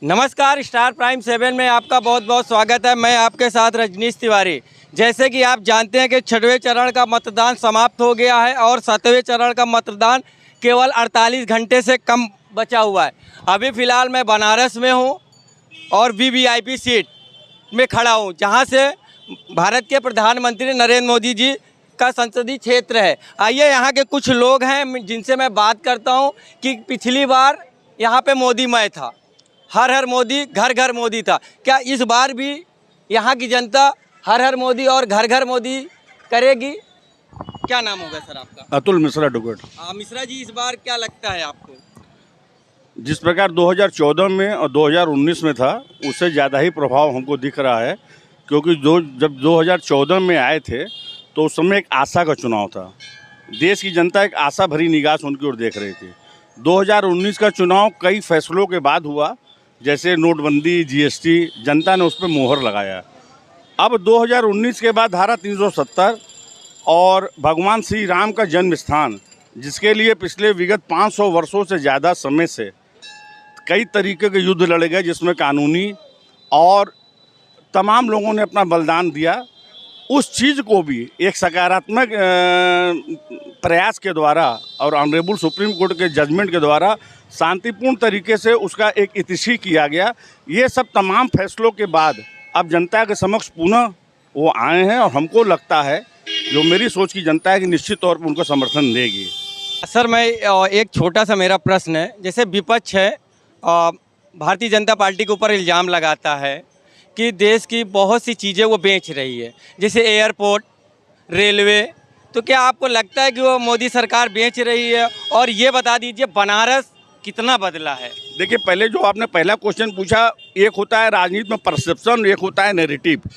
नमस्कार, star prime 7 में आपका बहुत बहुत स्वागत है। मैं आपके साथ रजनीश तिवारी। जैसे कि आप जानते हैं कि 6वें चरण का मतदान समाप्त हो गया है और 7वें चरण का मतदान केवल 48 घंटे से कम बचा हुआ है। अभी फ़िलहाल मैं बनारस में हूं और वीवीआईपी सीट में खड़ा हूं, जहां से भारत के प्रधानमंत्री नरेंद्र मोदी जी का संसदीय क्षेत्र है। आइए यहाँ के कुछ लोग हैं जिनसे मैं बात करता हूँ कि पिछली बार यहाँ पे मोदीमय था, हर हर मोदी घर घर मोदी था। क्या इस बार भी यहाँ की जनता हर हर मोदी और घर घर मोदी करेगी? क्या नाम होगा सर आपका? अतुल मिश्रा डुगट। मिश्रा जी, इस बार क्या लगता है आपको? जिस प्रकार 2014 में और 2019 में था, उससे ज़्यादा ही प्रभाव हमको दिख रहा है, क्योंकि जब 2014 में आए थे तो उस समय एक आशा का चुनाव था। देश की जनता एक आशा भरी निगाह से उनकी ओर देख रही थी। 2019 का चुनाव कई फैसलों के बाद हुआ, जैसे नोटबंदी, जीएसटी, जनता ने उस पर मोहर लगाया। अब 2019 के बाद धारा 370 और भगवान श्री राम का जन्म स्थान, जिसके लिए पिछले विगत 500 वर्षों से ज़्यादा समय से कई तरीके के युद्ध लड़े गए, जिसमें कानूनी और तमाम लोगों ने अपना बलिदान दिया, उस चीज़ को भी एक सकारात्मक प्रयास के द्वारा और ऑनरेबल सुप्रीम कोर्ट के जजमेंट के द्वारा शांतिपूर्ण तरीके से उसका एक इतिशी किया गया। ये सब तमाम फैसलों के बाद अब जनता के समक्ष पुनः वो आए हैं और हमको लगता है, जो मेरी सोच की जनता है, कि निश्चित तौर पर उनको समर्थन देगी। सर, मैं एक छोटा सा मेरा प्रश्न है। जैसे विपक्ष है, भारतीय जनता पार्टी के ऊपर इल्ज़ाम लगाता है कि देश की बहुत सी चीज़ें वो बेच रही है, जैसे एयरपोर्ट, रेलवे। तो क्या आपको लगता है कि वो मोदी सरकार बेच रही है? और ये बता दीजिए, बनारस कितना बदला है? देखिए, पहले जो आपने पहला क्वेश्चन पूछा, एक होता है राजनीति में परसेप्शन, एक होता है नैरेटिव।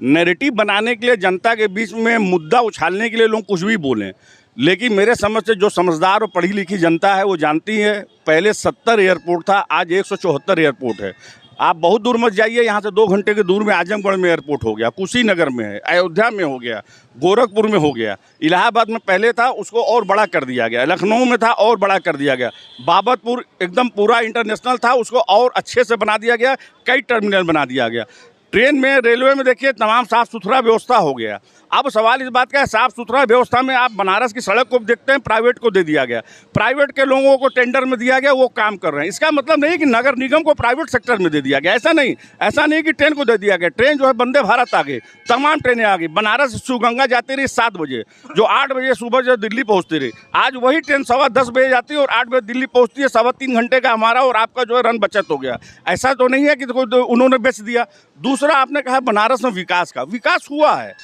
नैरेटिव बनाने के लिए, जनता के बीच में मुद्दा उछालने के लिए लोग कुछ भी बोलें, लेकिन मेरे समझ से जो समझदार और पढ़ी लिखी जनता है वो जानती है, पहले 70 एयरपोर्ट था, आज 174 एयरपोर्ट है। आप बहुत दूर मत जाइए, यहाँ से 2 घंटे के दूर में आजमगढ़ में एयरपोर्ट हो गया, कुशीनगर में है, अयोध्या में हो गया, गोरखपुर में हो गया, इलाहाबाद में पहले था उसको और बड़ा कर दिया गया, लखनऊ में था और बड़ा कर दिया गया, बाबतपुर एकदम पूरा इंटरनेशनल था, उसको और अच्छे से बना दिया गया, कई टर्मिनल बना दिया गया। ट्रेन में, रेलवे में देखिए तमाम साफ़ सुथरा व्यवस्था हो गया। अब सवाल इस बात का है, साफ़ सुथरा व्यवस्था में आप बनारस की सड़क को देखते हैं, प्राइवेट को दे दिया गया, प्राइवेट के लोगों को टेंडर में दिया गया, वो काम कर रहे हैं। इसका मतलब नहीं कि नगर निगम को प्राइवेट सेक्टर में दे दिया गया, ऐसा नहीं कि ट्रेन को दे दिया गया। ट्रेन जो है वंदे भारत आ गई, तमाम ट्रेनें आ गई। बनारस शिवगंगा जाती रही 7 बजे, जो 8 बजे सुबह जो दिल्ली पहुँचती रही, आज वही ट्रेन 10:15 बजे जाती है और 8 बजे दिल्ली पहुँचती है। 3.25 घंटे का हमारा और आपका जो है रन बचत हो गया। ऐसा तो नहीं है कि उन्होंने बेच दिया। दूसरा, आपने कहा बनारस में विकास का, विकास हुआ है।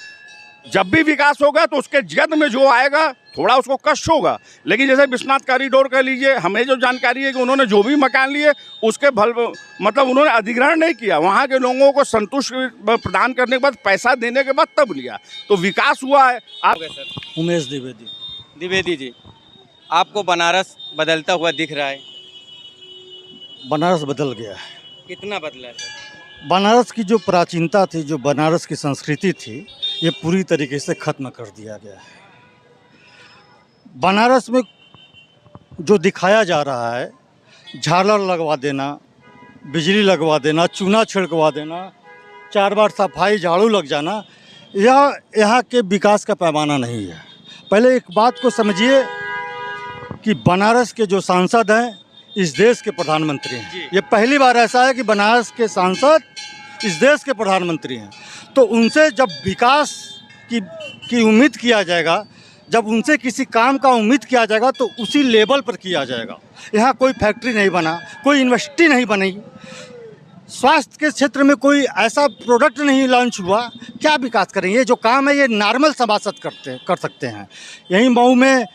जब भी विकास होगा तो उसके जद में जो आएगा थोड़ा उसको कष्ट होगा, लेकिन जैसे विश्वनाथ कॉरिडोर कह लीजिए, हमें जो जानकारी है कि उन्होंने जो भी मकान लिए उसके मतलब उन्होंने अधिग्रहण नहीं किया, वहाँ के लोगों को संतुष्ट प्रदान करने के बाद, पैसा देने के बाद तब लिया, तो विकास हुआ है। आप उमेश द्विवेदी जी, आपको बनारस बदलता हुआ दिख रहा है? बनारस बदल गया है। कितना बदला है सर? बनारस की जो प्राचीनता थी, जो बनारस की संस्कृति थी, ये पूरी तरीके से ख़त्म कर दिया गया है। बनारस में जो दिखाया जा रहा है, झालर लगवा देना, बिजली लगवा देना, चूना छिड़कवा देना, 4 बार सफाई झाड़ू लग जाना, यह यहाँ के विकास का पैमाना नहीं है। पहले एक बात को समझिए कि बनारस के जो सांसद हैं, इस देश के प्रधानमंत्री हैं। ये पहली बार ऐसा है कि बनारस के सांसद इस देश के प्रधानमंत्री हैं। तो उनसे जब विकास की उम्मीद किया जाएगा, जब उनसे किसी काम का उम्मीद किया जाएगा, तो उसी लेवल पर किया जाएगा। यहाँ कोई फैक्ट्री नहीं बना, कोई यूनिवर्सिटी नहीं बनी, स्वास्थ्य के क्षेत्र में कोई ऐसा प्रोडक्ट नहीं लॉन्च हुआ, क्या विकास करेंगे? ये जो काम है ये नॉर्मल सभासद कर सकते हैं। यहीं मऊ में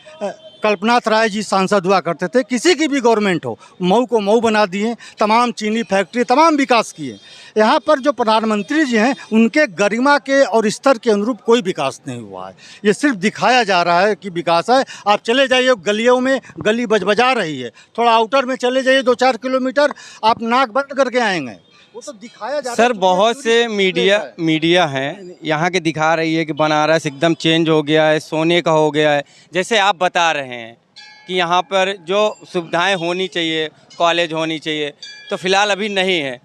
कल्पनाथ राय जी सांसद हुआ करते थे, किसी की भी गवर्नमेंट हो, मऊ को मऊ बना दिए, तमाम चीनी फैक्ट्री, तमाम विकास किए। यहाँ पर जो प्रधानमंत्री जी हैं, उनके गरिमा के और स्तर के अनुरूप कोई विकास नहीं हुआ है। ये सिर्फ दिखाया जा रहा है कि विकास है। आप चले जाइए गलियों में, गली बजबजा रही है, थोड़ा आउटर में चले जाइए 2-4 किलोमीटर, आप नाक बंद करके आएंगे, वो तो दिखाया जा रहा है। सर, बहुत से मीडिया हैं यहाँ के दिखा रही है कि बनारस एकदम चेंज हो गया है, सोने का हो गया है, जैसे आप बता रहे हैं। कि यहाँ पर जो सुविधाएं होनी चाहिए, कॉलेज होनी चाहिए, तो फिलहाल अभी नहीं है।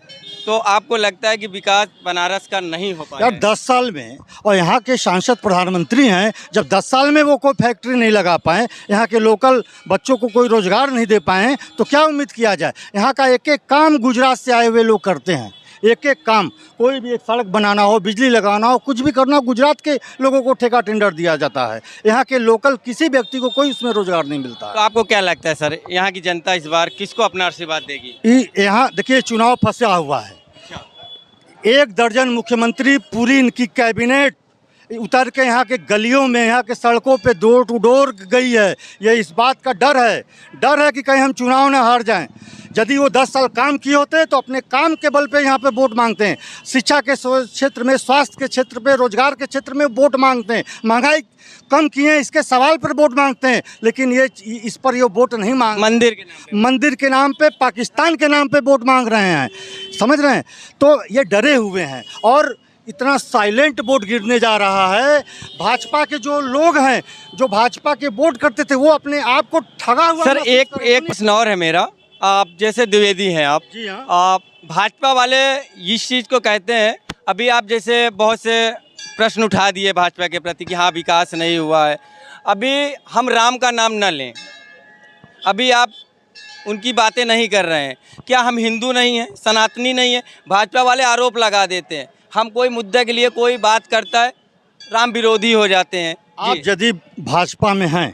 तो आपको लगता है कि विकास बनारस का नहीं हो पाया? यार 10 साल में, और यहाँ के सांसद प्रधानमंत्री हैं, जब 10 साल में वो कोई फैक्ट्री नहीं लगा पाए, यहाँ के लोकल बच्चों को कोई रोजगार नहीं दे पाए, तो क्या उम्मीद किया जाए? यहाँ का एक एक काम गुजरात से आए हुए लोग करते हैं, एक एक काम। कोई भी एक सड़क बनाना हो, बिजली लगाना हो, कुछ भी करना हो, गुजरात के लोगों को ठेका टेंडर दिया जाता है। यहाँ के लोकल किसी व्यक्ति को कोई उसमें रोजगार नहीं मिलता तो आपको क्या लगता है सर, यहाँ की जनता इस बार किसको अपना आशीर्वाद देगी? यहाँ देखिए, चुनाव फंसा हुआ है। 1 दर्जन मुख्यमंत्री, पूरी इनकी कैबिनेट उतर के यहाँ के गलियों में, यहाँ के सड़कों पे डोर टू डोर गई है। ये इस बात का डर है कि कहीं हम चुनाव ना हार जाएं। यदि वो 10 साल काम किए होते तो अपने काम के बल पे यहाँ पे वोट मांगते हैं। शिक्षा के क्षेत्र में, स्वास्थ्य के क्षेत्र पे, रोजगार के क्षेत्र में वोट मांगते हैं। महंगाई कम किए हैं, इसके सवाल पर वोट मांगते हैं। लेकिन ये इस पर ये वोट नहीं मांग, मंदिर के नाम पे, पाकिस्तान के नाम पे वोट मांग रहे हैं, समझ रहे हैं? तो ये डरे हुए हैं और इतना साइलेंट वोट गिरने जा रहा है। भाजपा के जो लोग हैं, जो भाजपा के वोट करते थे, वो अपने आप को ठगा हुआ। सर एक प्रश्न और है मेरा, आप जैसे द्विवेदी हैं आप, जी हाँ, आप भाजपा वाले इस चीज़ को कहते हैं, अभी आप जैसे बहुत से प्रश्न उठा दिए भाजपा के प्रति कि हाँ विकास नहीं हुआ है। अभी हम राम का नाम न लें, अभी आप उनकी बातें नहीं कर रहे हैं। क्या हम हिंदू नहीं हैं, सनातनी नहीं हैं? भाजपा वाले आरोप लगा देते हैं, हम कोई मुद्दे के लिए कोई बात करता है राम विरोधी हो जाते हैं। आप यदि भाजपा में हैं,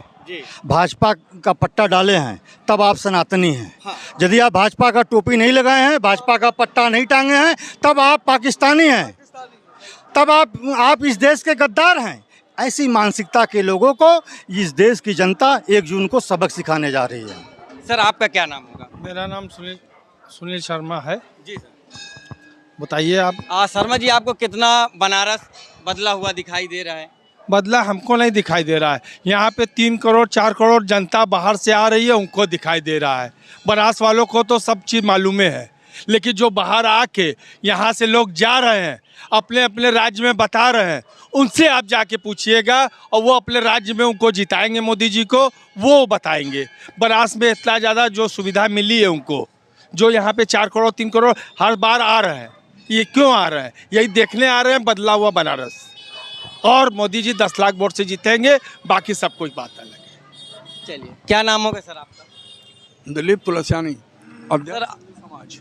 भाजपा का पट्टा डाले हैं, तब आप सनातनी हैं। हाँ। यदि आप भाजपा का टोपी नहीं लगाए हैं, भाजपा का पट्टा नहीं टांगे हैं, तब आप पाकिस्तानी हैं, तब आप इस देश के गद्दार हैं। ऐसी मानसिकता के लोगों को इस देश की जनता 1 जून को सबक सिखाने जा रही है। सर आपका क्या नाम होगा? मेरा नाम सुनील शर्मा है। जी सर, बताइए आप। शर्मा जी, आपको कितना बनारस बदला हुआ दिखाई दे रहा है? बदला हमको नहीं दिखाई दे रहा है। यहाँ पे 3 करोड़ 4 करोड़ जनता बाहर से आ रही है, उनको दिखाई दे रहा है। बनारस वालों को तो सब चीज़ मालूम है, लेकिन जो बाहर आके यहाँ से लोग जा रहे हैं, अपने अपने राज्य में बता रहे हैं, उनसे आप जाके पूछिएगा और वो अपने राज्य में उनको जिताएंगे, मोदी जी को, वो बताएंगे। बनारस में इतना ज़्यादा जो सुविधा मिली है उनको, जो यहाँ पे 4 करोड़ 3 करोड़ हर बार आ रहे हैं, ये क्यों आ रहे हैं? यही देखने आ रहे हैं बदला हुआ बनारस। और मोदी जी 10 लाख वोट से जीतेंगे, बाकी सब कुछ बात अलग है। चलिए, क्या नाम होगा सर आपका? दिलीप तुलसियानी, सर समाज।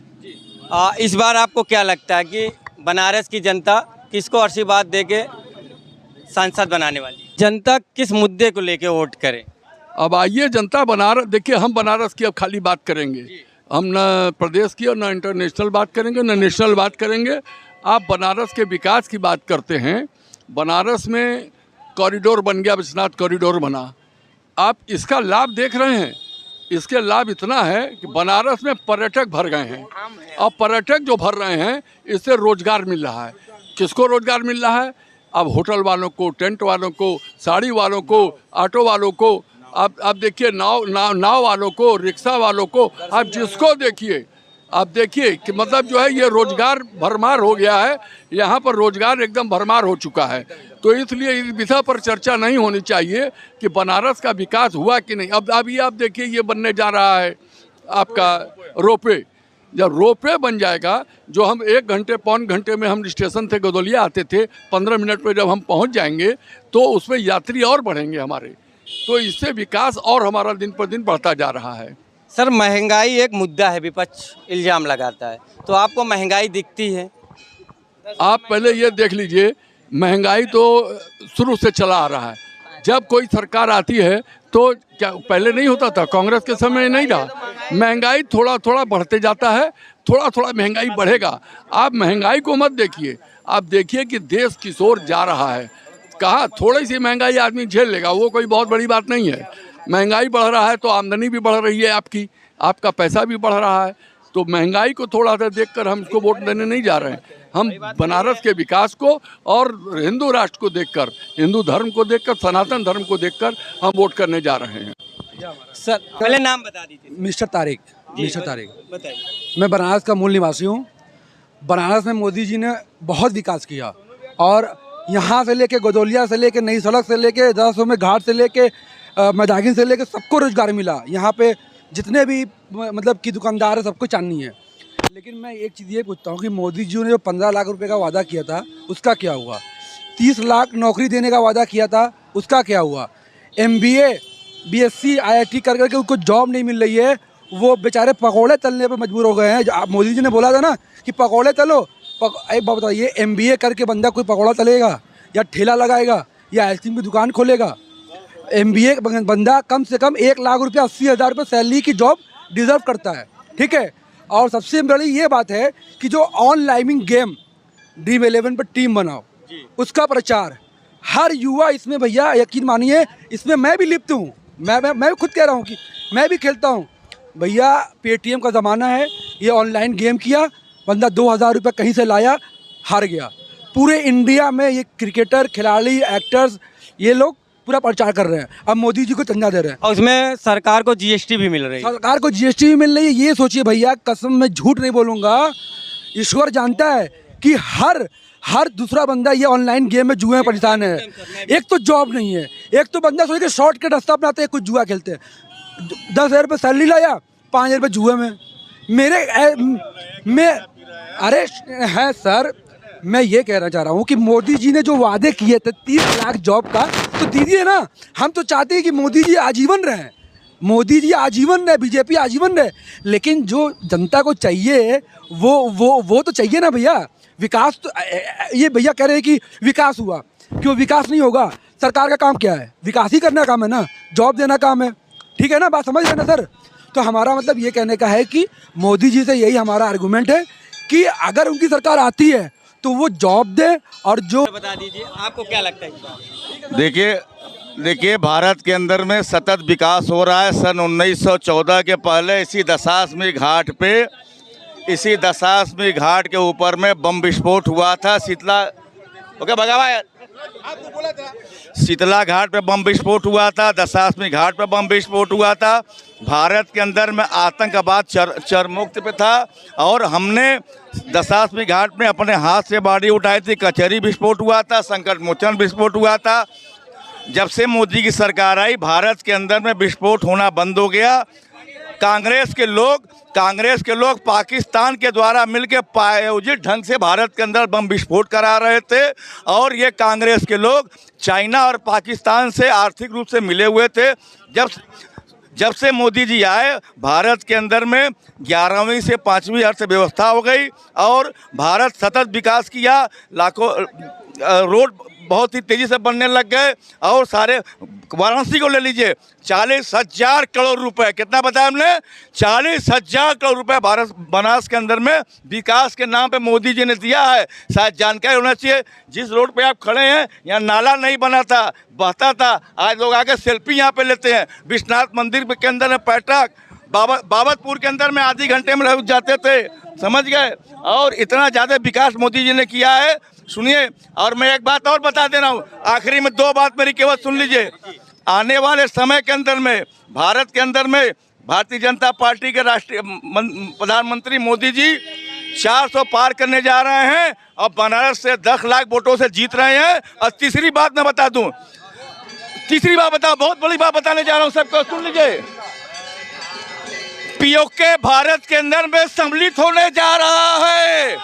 इस बार आपको क्या लगता है कि बनारस की जनता किसको आशीर्वाद देके सांसद बनाने वाली? जनता किस मुद्दे को लेके वोट करे? अब आइए, जनता बनारस देखिए, हम बनारस की अब खाली बात करेंगे, हम न प्रदेश की और न इंटरनेशनल बात करेंगे, न नेशनल बात करेंगे। आप बनारस के विकास की बात करते हैं। बनारस में कॉरिडोर बन गया, विश्वनाथ कॉरिडोर बना, आप इसका लाभ देख रहे हैं। इसके लाभ इतना है कि बनारस में पर्यटक भर गए हैं, और पर्यटक जो भर रहे हैं, इससे रोजगार मिल रहा है। किसको रोजगार मिल रहा है? अब होटल वालों को, टेंट वालों को, साड़ी वालों को, ऑटो वालों को, आप देखिए, नाव वालों को, रिक्शा वालों को, आप जिसको देखिए, आप देखिए कि मतलब जो है ये रोजगार भरमार हो गया है। यहाँ पर रोजगार एकदम भरमार हो चुका है। तो इसलिए इस विषय पर चर्चा नहीं होनी चाहिए कि बनारस का विकास हुआ कि नहीं। अब अभी आप देखिए, ये बनने जा रहा है आपका रोपवे। जब रोपवे बन जाएगा, जो हम 1 घंटे पौन घंटे में हम स्टेशन थे गदौलिया आते थे, 15 मिनट में जब हम पहुँच जाएंगे तो उसमें यात्री और बढ़ेंगे हमारे। तो इससे विकास और हमारा दिन पर दिन बढ़ता जा रहा है। सर महंगाई एक मुद्दा है, विपक्ष इल्जाम लगाता है, तो आपको महंगाई दिखती है? आप पहले ये देख लीजिए, महंगाई तो शुरू से चला आ रहा है। जब कोई सरकार आती है तो क्या पहले नहीं होता था? कांग्रेस के समय नहीं रहा। महंगाई थोड़ा थोड़ा बढ़ते जाता है, थोड़ा थोड़ा महंगाई बढ़ेगा। आप महंगाई को मत देखिए, आप देखिए कि देश किस ओर जा रहा है। कहाँ थोड़ी सी महंगाई आदमी झेल लेगा, वो कोई बहुत बड़ी बात नहीं है। महंगाई बढ़ रहा है तो आमदनी भी बढ़ रही है, आपका पैसा भी बढ़ रहा है। तो महंगाई को थोड़ा सा देखकर हम इसको वोट देने नहीं जा रहे हैं। हम बनारस के विकास को और हिंदू राष्ट्र को देखकर, हिंदू धर्म को देखकर, सनातन धर्म को देखकर हम वोट करने जा रहे हैं। सर पहले नाम बता दीजिए। मिस्टर तारिक बताइए। मैं बनारस का मूल निवासी हूँ। बनारस में मोदी जी ने बहुत विकास किया, और यहाँ से लेके गदौलिया से लेके नई सड़क से लेके 10 में घाट से लेके मदागिन से लेकर सबको रोजगार मिला। यहाँ पे जितने भी मतलब कि दुकानदार है सबको चांदनी है। लेकिन मैं एक चीज़ ये पूछता हूँ कि मोदी जी ने जो 15 लाख रुपए का वादा किया था उसका क्या हुआ? 30 लाख नौकरी देने का वादा किया था उसका क्या हुआ? MBA BSc IIT कर करके उनको जॉब नहीं मिल रही है, वो बेचारे पकौड़े तलने पे मजबूर हो गए हैं। आप मोदी जी ने बोला था ना कि पकौड़े तलो, एक बात बताइए, MBA करके बंदा कोई पकौड़ा तलेगा या ठेला लगाएगा या आइसक्रीम की दुकान खोलेगा? MBA बंदा कम से कम 1 लाख रुपया 80,000 रुपये सैलरी की जॉब डिजर्व करता है, ठीक है। और सबसे बड़ी ये बात है कि जो ऑनलाइन गेम ड्रीम 11 पर टीम बनाओ उसका प्रचार, हर युवा इसमें, भैया यकीन मानिए इसमें मैं भी लिप्त हूँ। मैं खुद कह रहा हूँ कि मैं भी खेलता हूँ। भैया पेटीएम का ज़माना है, ये ऑनलाइन गेम किया, बंदा 2,000 रुपये कहीं से लाया, हार गया। पूरे इंडिया में ये क्रिकेटर, खिलाड़ी, एक्टर्स, ये लोग पूरा प्रचार कर रहे हैं, अब मोदी जी को चंदा दे रहे हैं। और उसमें सरकार को GST भी मिल रही है। सरकार को GST भी मिल रही है। ये सोचिए भैया, कसम में झूठ नहीं बोलूँगा, ईश्वर जानता है कि हर दूसरा बंदा ये ऑनलाइन गेम में जुए में परेशान है। एक तो जॉब नहीं है, एक तो बंदा सोच के शॉर्टकट रास्ता अपनाते हैं, कुछ जुआ खेलते हैं। 10,000 रुपये सैलरी लाया, 5,000 रुपये जुए में। अरे है सर, मैं ये कहना चाह रहा हूँ कि मोदी जी ने जो वादे किए थे 30 लाख जॉब का, तो दीजिए ना। हम तो चाहते हैं कि मोदी जी आजीवन रहें, मोदी जी आजीवन रहे, बीजेपी आजीवन रहे। लेकिन जो जनता को चाहिए वो तो चाहिए ना भैया। विकास तो ये भैया कह रहे हैं कि विकास हुआ, क्यों विकास नहीं होगा? सरकार का काम क्या है? विकास ही करना काम है ना, जॉब देना काम है, ठीक है ना? बात समझ रहे ना सर? तो हमारा मतलब ये कहने का है कि मोदी जी से यही हमारा आर्गूमेंट है कि अगर उनकी सरकार आती है तो वो जॉब दे। और जो बता दीजिए आपको क्या लगता है? देखिए भारत के अंदर में सतत विकास हो रहा है। सन 1914 के पहले इसी दशाश्वमेध घाट पे, इसी दशाश्वमेध घाट के ऊपर में बम विस्फोट हुआ था। शीतला घाट पे बम विस्फोट हुआ था, दशाश्वमेध घाट पे बम विस्फोट हुआ था। भारत के अंदर में आतंकवाद चरमोक्त पे था और हमने दशाश्वमेध घाट में अपने हाथ से बाड़ी उठाई थी। कचहरी विस्फोट हुआ था, संकट मोचन विस्फोट हुआ था। जब से मोदी की सरकार आई, भारत के अंदर में विस्फोट होना बंद हो गया। कांग्रेस के लोग पाकिस्तान के द्वारा मिलकर प्रायोजित ढंग से भारत के अंदर बम विस्फोट करा रहे थे और ये कांग्रेस के लोग चाइना और पाकिस्तान से आर्थिक रूप से मिले हुए थे। जब से मोदी जी आए, भारत के अंदर में 11वीं से 5वीं अर्थव्यवस्था हो गई और भारत सतत विकास किया। लाखों रोड बहुत ही तेज़ी से बनने लग गए और सारे वाराणसी को ले लीजिए, 40,000 करोड़ रुपए, कितना बताया हमने? 40,000 करोड़ रुपए भारत बनारस के अंदर में विकास के नाम पे मोदी जी ने दिया है। शायद जानकारी होना चाहिए, जिस रोड पे आप खड़े हैं यहाँ नाला नहीं बना था, बहता था। आज लोग आके सेल्फी यहाँ पे लेते हैं। विश्वनाथ मंदिर के अंदर में पैटक, बाबतपुर के अंदर में आधे घंटे में रुक जाते थे, समझ गए? और इतना ज़्यादा विकास मोदी जी ने किया है। सुनिए, और मैं एक बात और बता दे रहा हूँ, आखिरी में 2 बात मेरी केवल सुन लीजिए। आने वाले समय के अंदर में भारत के अंदर में भारतीय जनता पार्टी के राष्ट्रीय प्रधानमंत्री मोदी जी 400 पार करने जा रहे हैं और बनारस से 10 लाख वोटों से जीत रहे हैं। और तीसरी बात मैं बता दूं, बहुत बड़ी बात बताने जा रहा हूं, सबको सुन लीजिए। पीओके भारत के अंदर में सम्मिलित होने जा रहा है।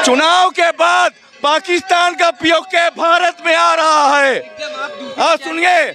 चुनाव के बाद पाकिस्तान का पीओके भारत में आ रहा है। और सुनिए,